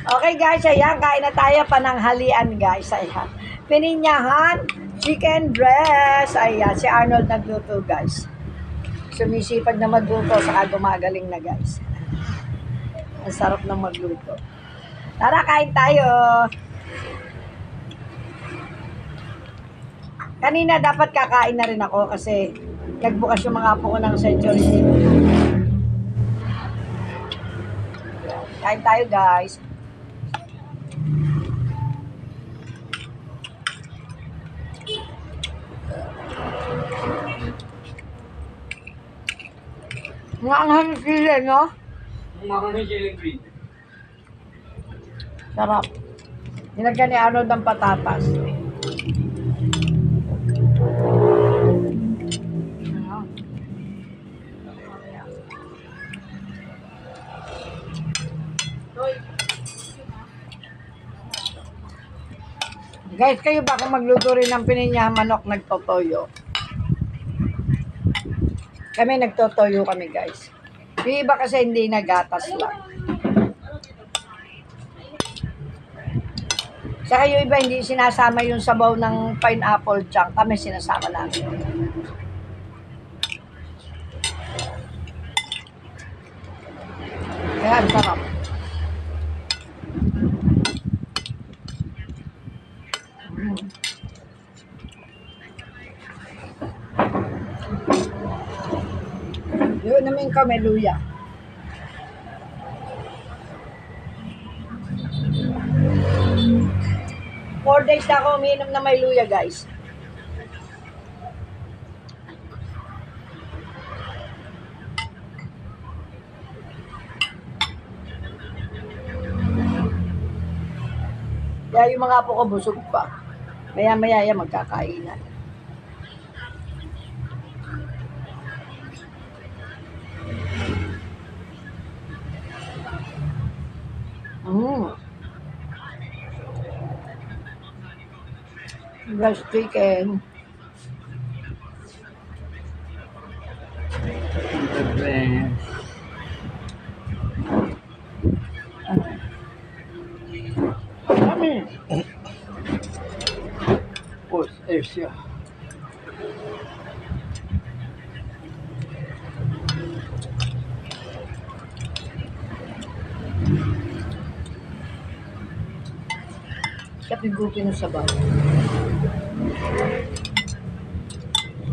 Okay guys, ayan, kain na tayo pananghalian guys. Ayan. Pininyahan, chicken breast. Ayan, si Arnold nagluto guys. Sumisipag na magluto, saka gumagaling na guys. Ang sarap na magluto. Tara, kain tayo. Kanina dapat kakain na rin ako kasi nagbukas yung mga apo ko ng Century. Kain tayo guys. Mga anghang sila, no? Mahangin siya green. Sarap. Nilagyan ni Arnold ng patatas. Guys, kayo ba kung magluto rin ng pininyahan manok nagtotoyo? Kami nagtotoyo kami guys. Yung iba kasi hindi nagatas lang. Saka yung iba hindi sinasama yung sabaw ng pineapple chunk. Kami sinasama namin. Kaya ang sarap. Yun namin kami luya. Four days na ako umiinom na may luya guys. Kaya yung mga apo ko busog pa. Maya-maya yan magkakainan. Breast chicken. The best. Kami. Pus, siya. Siya pigutin ng sabaw.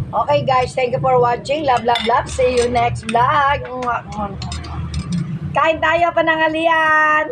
Okay guys, thank you for watching. Love, love, love. See you next vlog. Kain tayo panangalian.